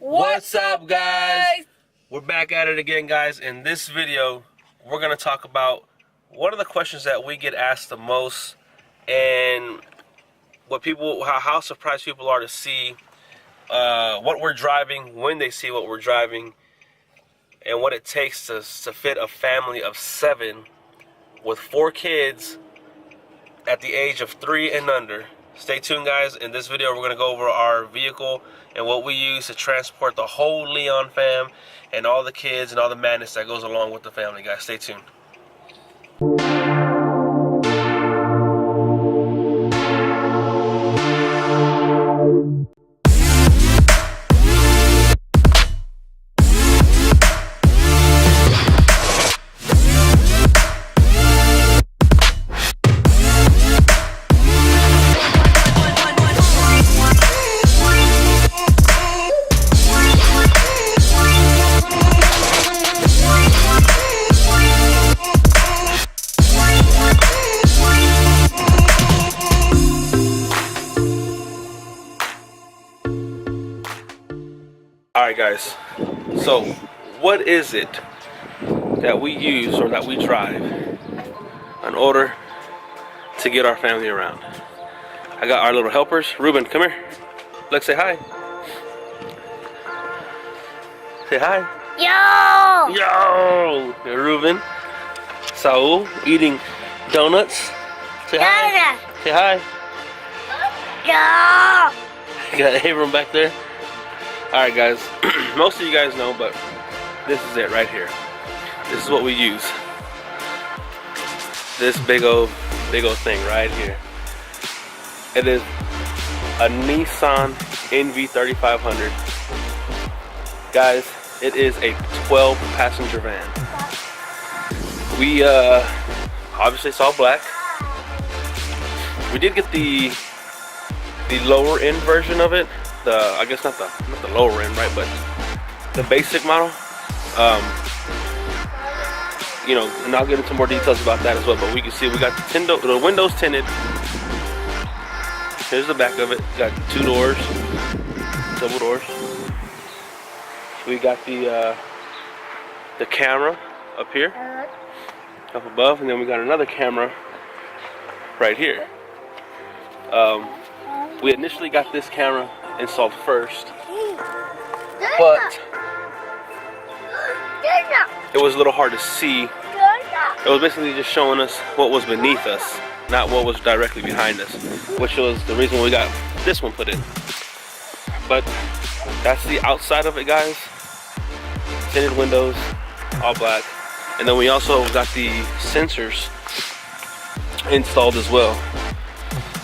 What's up, guys? We're back at it again, guys. In this video, we're going to talk about one of the questions that we get asked the most, and what people, how surprised people are to see what we're driving, when they see what we're driving, and what it takes to fit a family of 7 with 4 kids at the age of 3 and under. Stay tuned, guys. In this video, we're going to go over our vehicle and what we use to transport the whole Leon fam and all the kids and all the madness that goes along with the family, guys. Stay tuned. Alright, guys, so what is it that we use or that we drive in order to get our family around? I got our little helpers. Ruben, come here. Let's say hi. Say hi. Yo! Yo! Ruben. Saul eating donuts. Say hi. Say hi. Yo! You got Abram back there. Alright, guys, most of you guys know, but this is it right here. This is what we use. This big old thing right here. It is a Nissan NV3500. Guys, it is a 12-passenger van. We obviously saw black. We did get the lower end version of it. I guess not the lower end, right, but the basic model. You know, and I'll get into more details about that as well. But we can see we got the windows tinted. Here's the back of it. Got 2 doors, double doors. We got the camera up here, up above, and then we got another camera right here. We initially got this camera installed first, but it was a little hard to see. It was basically just showing us what was beneath us, not what was directly behind us, which was the reason we got this one put in. But that's the outside of it, guys. Tinted windows, all black, and then we also got the sensors installed as well.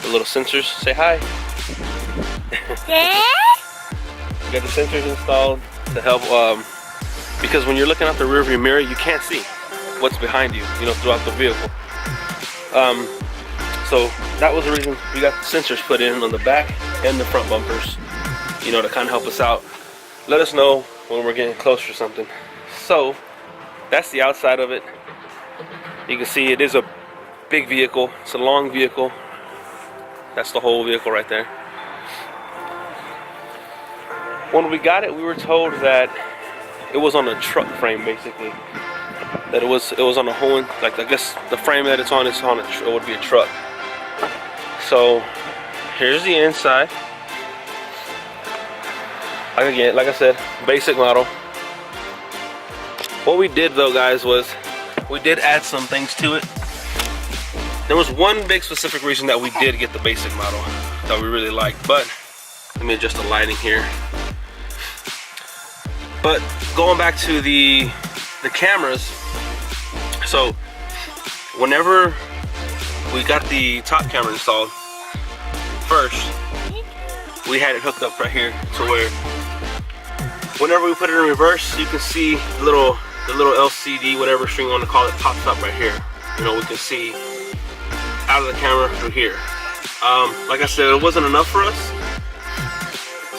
The little sensors. Say hi. We got the sensors installed to help, because when you're looking out the rearview mirror, you can't see what's behind you, you know, throughout the vehicle. So that was the reason we got the sensors put in on the back and the front bumpers, you know, to kind of help us out. Let us know when we're getting close or something. So that's the outside of it. You can see it is a big vehicle. It's a long vehicle. That's the whole vehicle right there. When we got it, we were told that it was on a truck frame, basically. That it was on a whole, like, I guess the frame that it's on is on it would be a truck. So here's the inside. Like I said, basic model. What we did though, guys, was we did add some things to it. There was one big specific reason that we did get the basic model that we really liked, but let me adjust the lighting here. But going back to the cameras, so whenever we got the top camera installed, first we had it hooked up right here to where whenever we put it in reverse, you can see the little LCD, whatever string you want to call it, pops up right here. You know, we can see out of the camera through here. Like I said, it wasn't enough for us,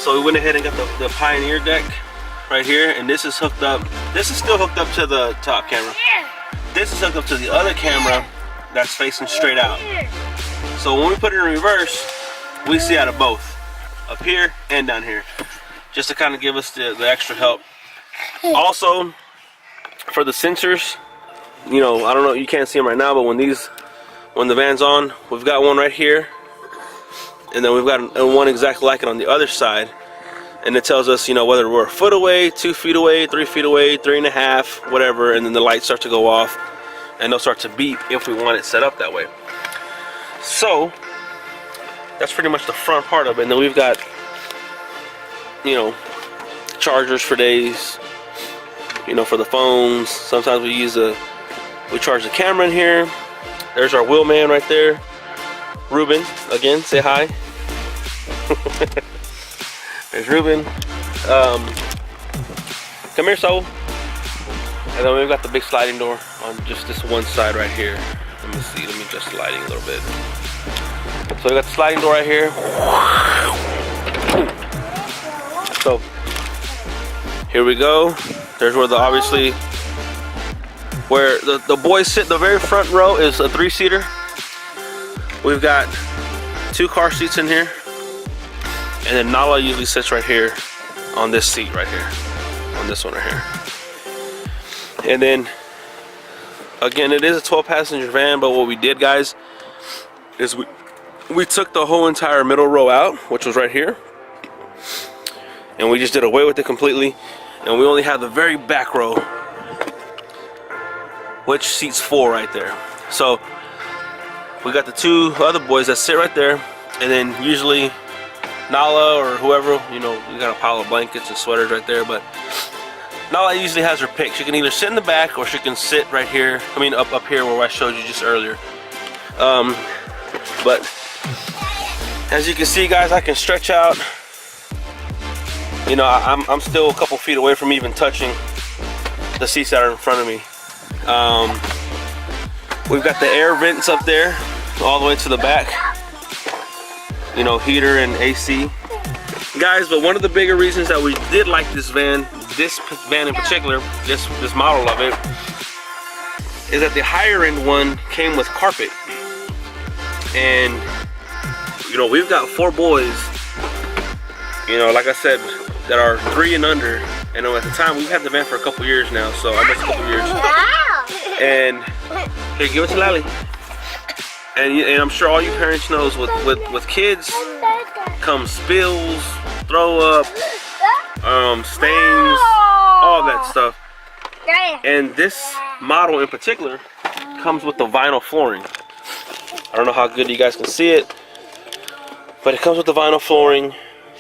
so we went ahead and got the Pioneer deck right here, and this is hooked up. This is still hooked up to the top camera. This is hooked up to the other camera that's facing straight out. So when we put it in reverse, we see out of both, up here and down here. just to kind of give us the extra help. Also, for the sensors, you know, I don't know, you can't see them right now, but when the van's on, we've got one right here, and then we've got one exactly like it on the other side, and it tells us, you know, whether we're a foot away, 2 feet away, 3 feet away, 3.5, whatever, and then the lights start to go off, and they'll start to beep if we want it set up that way. So that's pretty much the front part of it. And then we've got, you know, chargers for days, you know, for the phones. Sometimes we charge the camera in here. There's our wheel man right there, Ruben. Again, say hi. There's Ruben. Come here, Saul. And then we've got the big sliding door on just this one side right here. Let me see, let me adjust the lighting a little bit. So we got the sliding door right here. So here we go. There's where obviously where the boys sit. The very front row is a 3-seater. We've got 2 car seats in here, and then Nala usually sits right here on this seat right here, on this one right here. And then again, it is a 12-passenger van, but what we did, guys, is we took the whole entire middle row out, which was right here, and we just did away with it completely, and we only have the very back row, which seats 4 right there. So we got the 2 other boys that sit right there, and then usually Nala or whoever, you know, we got a pile of blankets and sweaters right there, but Nala usually has her pick. She can either sit in the back or she can sit right here. I mean, up here where I showed you just earlier. But as you can see, guys, I can stretch out. You know, I'm still a couple feet away from even touching the seats that are in front of me. We've got the air vents up there all the way to the back. You know, heater and AC. Guys, but one of the bigger reasons that we did like this van in particular, this model of it, is that the higher end one came with carpet. And you know, we've got 4 boys, you know, like I said, that are 3 and under. And at the time, we've had the van for a couple years now, so almost a couple years. And here, give it to Lally. And I'm sure all you parents knows with kids come spills, throw up, stains, all that stuff. And this model in particular comes with the vinyl flooring. I don't know how good you guys can see it, but it comes with the vinyl flooring.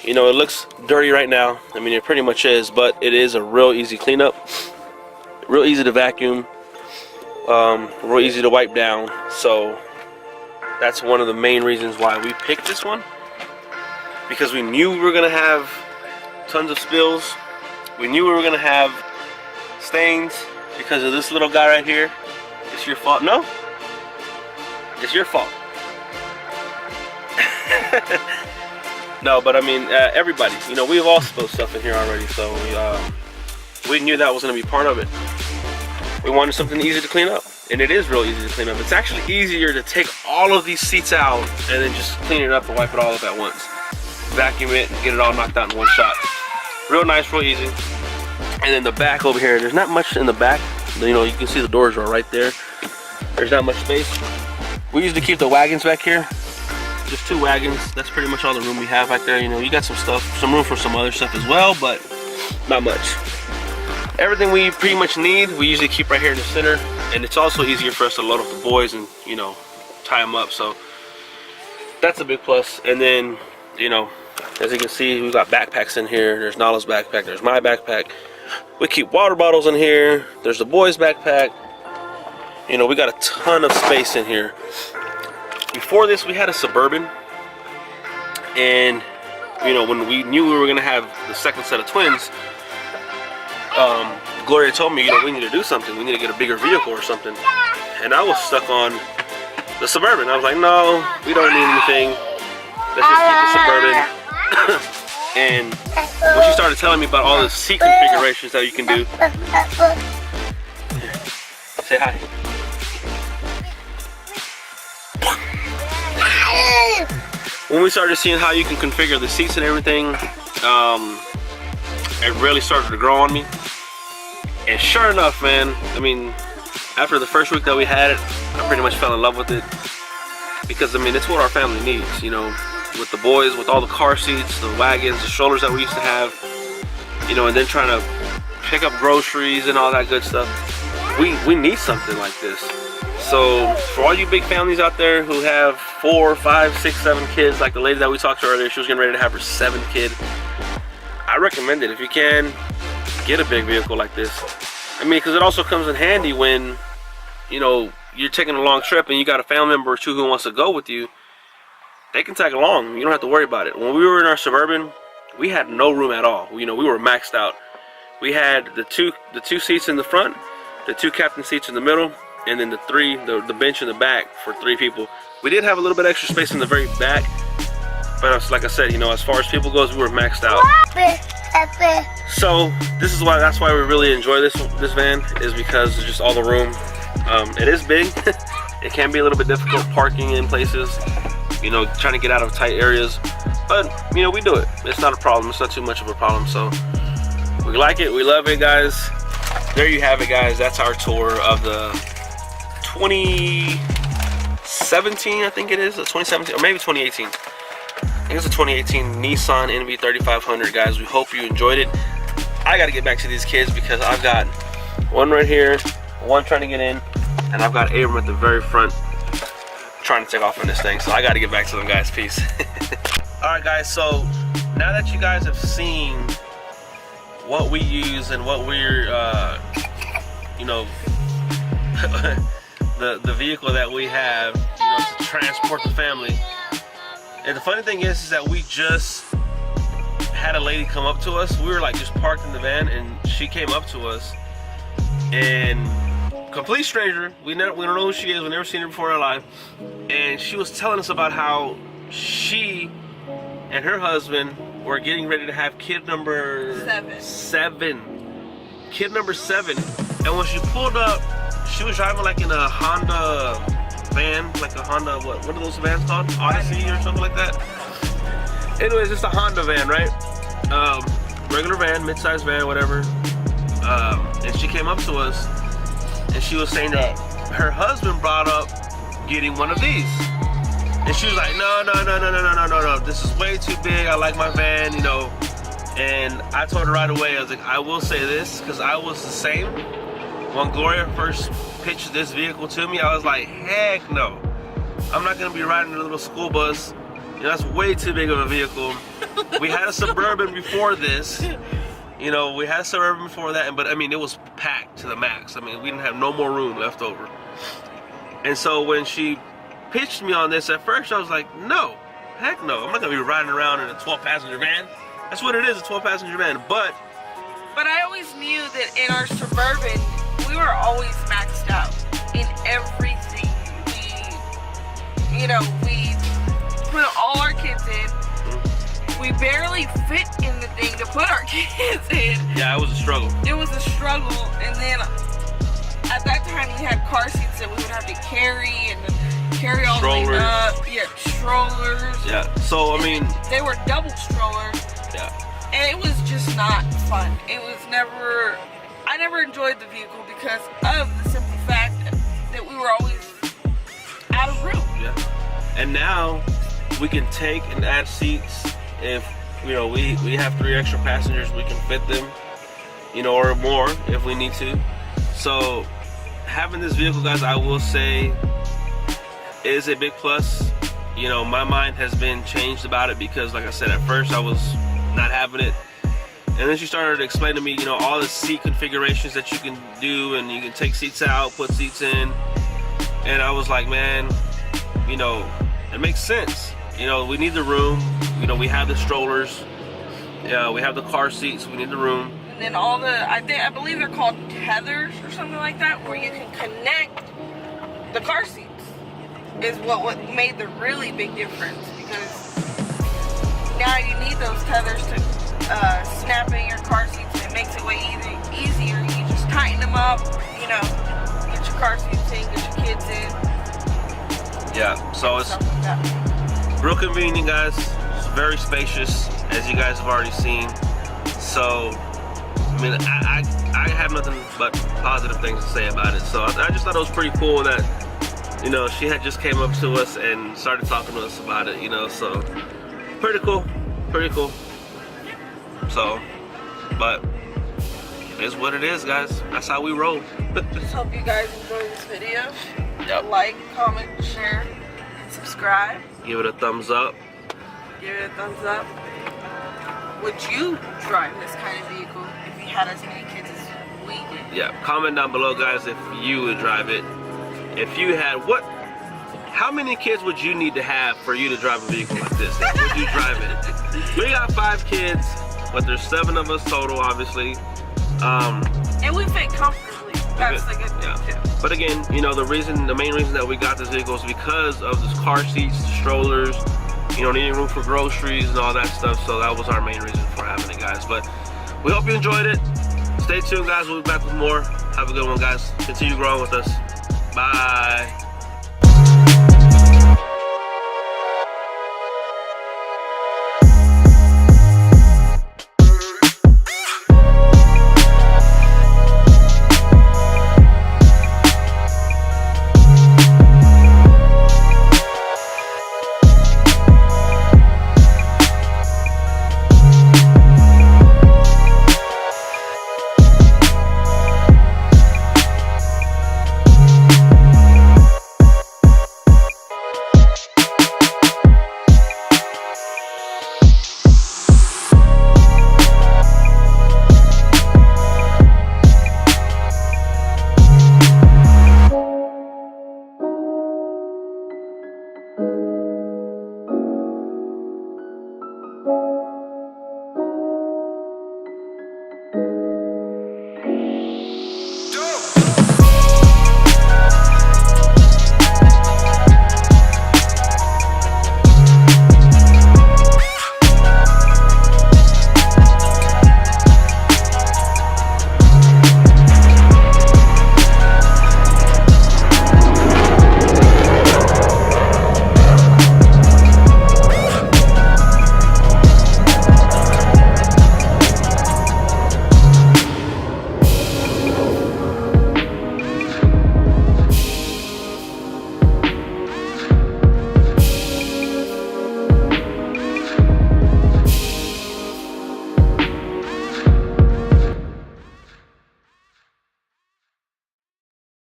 You know, it looks dirty right now. I mean, it pretty much is, but it is a real easy cleanup, real easy to vacuum, real easy to wipe down. So that's one of the main reasons why we picked this one, because we knew we were gonna have tons of spills. We knew we were gonna have stains because of this little guy right here. It's your fault. No, it's your fault. No, but I mean, everybody, you know, we've all spilled stuff in here already, so we knew that was going to be part of it. We wanted something easy to clean up, and it is real easy to clean up. It's actually easier to take all of these seats out and then just clean it up and wipe it all up at once. Vacuum it and get it all knocked out in one shot. Real nice, real easy. And then the back over here, there's not much in the back. You know, you can see the doors are right there. There's not much space. We usually keep the wagons back here. Just 2 wagons. That's pretty much all the room we have back there. You know, you got some stuff, some room for some other stuff as well, but not much. Everything we pretty much need, we usually keep right here in the center, and it's also easier for us to load up the boys and, you know, tie them up. So that's a big plus. And then, you know, as you can see, we've got backpacks in here. There's Nala's backpack. There's my backpack. We keep water bottles in here. There's the boys' backpack. You know, we got a ton of space in here. Before this, we had a Suburban, and you know, when we knew we were gonna have the second set of twins, Gloria told me, you know, we need to do something. We need to get a bigger vehicle or something. And I was stuck on the Suburban. I was like, no, we don't need anything. Let's just keep the Suburban. And when she started telling me about all the seat configurations that you can do, say hi. When we started seeing how you can configure the seats and everything, it really started to grow on me. And sure enough, man, I mean, after the first week that we had it, I pretty much fell in love with it. Because, I mean, it's what our family needs, you know, with the boys, with all the car seats, the wagons, the strollers that we used to have, you know, and then trying to pick up groceries and all that good stuff. We need something like this. So for all you big families out there who have 4, 5, 6, 7 kids, like the lady that we talked to earlier, she was getting ready to have her 7th kid. I recommend it. If you can, get a big vehicle like this. I mean, because it also comes in handy when, you know, you're taking a long trip and you got a family member or two who wants to go with you. They can tag along. You don't have to worry about it. When we were in our Suburban, we had no room at all. You know, we were maxed out. We had the two seats in the front, the 2 captain seats in the middle, and then the bench in the back for 3 people. We did have a little bit extra space in the very back, but like I said, you know, as far as people goes, we were maxed out. So that's why we really enjoy this van, is because it's just all the room. It is big. It can be a little bit difficult parking in places, you know, trying to get out of tight areas, but you know, we do it. It's not a problem. It's not too much of a problem. So we like it. We love it, guys. There you have it, guys. That's our tour of the 2017, I think it is, 2017 or maybe 2018. I think it's a 2018 Nissan NV3500, guys. We hope you enjoyed it. I got to get back to these kids because I've got one right here, one trying to get in, and I've got Abram at the very front trying to take off on this thing. So I got to get back to them, guys. Peace. All right, guys. So now that you guys have seen what we use and what we're, you know, the vehicle that we have, you know, to transport the family. And the funny thing is that we just had a lady come up to us. We were like just parked in the van, and she came up to us, and complete stranger. We don't know who she is. We've never seen her before in our life. And she was telling us about how she and her husband were getting ready to have kid number 7. Kid number 7. And when she pulled up, she was driving like in a Honda van, like a Honda, what are those vans called? Odyssey or something like that. Anyways, it's a Honda van, right? Regular van, mid-sized van, whatever. And she came up to us, and she was saying that her husband brought up getting one of these. And she was like, no, this is way too big. I like my van, you know. And I told her right away, I was like, I will say this, because I was the same. When Gloria first pitched this vehicle to me, I was like, heck no. I'm not gonna be riding a little school bus. You know, that's way too big of a vehicle. We had a Suburban before this. You know, we had a Suburban before that, but I mean, it was packed to the max. I mean, we didn't have no more room left over. And so when she pitched me on this, at first I was like, no, heck no. I'm not gonna be riding around in a 12-passenger van. That's what it is, a 12-passenger van. But I always knew that in our Suburban, we were always maxed out in everything. We put all our kids in. We barely fit in the thing to put our kids in. Yeah, it was a struggle. It was a struggle, and then at that time we had car seats that we would have to carry and carry all the way up. Yeah, strollers. Yeah, so I mean, they were double strollers. Yeah. And it was just not fun. It was never, I never enjoyed the vehicle because of the simple fact that we were always out of room. Yeah. And now we can take and add seats. If, you know, we have 3 extra passengers, we can fit them, you know, or more if we need to. So having this vehicle, guys, I will say is a big plus. You know, my mind has been changed about it because, like I said, at first I was not having it, and then she started to explain to me, you know, all the seat configurations that you can do, and you can take seats out, put seats in, and I was like, man, you know, it makes sense. You know, we need the room. You know, we have the strollers. Yeah, we have the car seats. We need the room. And then all the, I believe they're called tethers or something like that, where you can connect the car seats. Is what made the really big difference, because now you need those tethers to snap in your car seats, and it makes it way easier. You just tighten them up, you know, get your car seats in, get your kids in. Yeah, so it's real convenient, guys. It's very spacious, as you guys have already seen. So mean, I have nothing but positive things to say about it. So I just thought it was pretty cool that, you know, she had just came up to us and started talking to us about it, you know, so pretty cool, pretty cool. So, but it is what it is, guys. That's how we roll. Just hope you guys enjoy this video. Yep. Like, comment, share, and subscribe. Give it a thumbs up. Give it a thumbs up. Would you drive this kind of vehicle if you had as many kids as we did? Yeah, comment down below, guys, if you would drive it. If you had how many kids would you need to have for you to drive a vehicle like this? Would you drive it? We got 5 kids, but there's 7 of us total, obviously. And we fit comfortably. That's the good thing too. But again, you know, the main reason that we got this vehicle is because of the car seats, the strollers, you know, needing room for groceries and all that stuff. So that was our main reason for having it, guys. But we hope you enjoyed it. Stay tuned, guys. We'll be back with more. Have a good one, guys. Continue growing with us. Bye.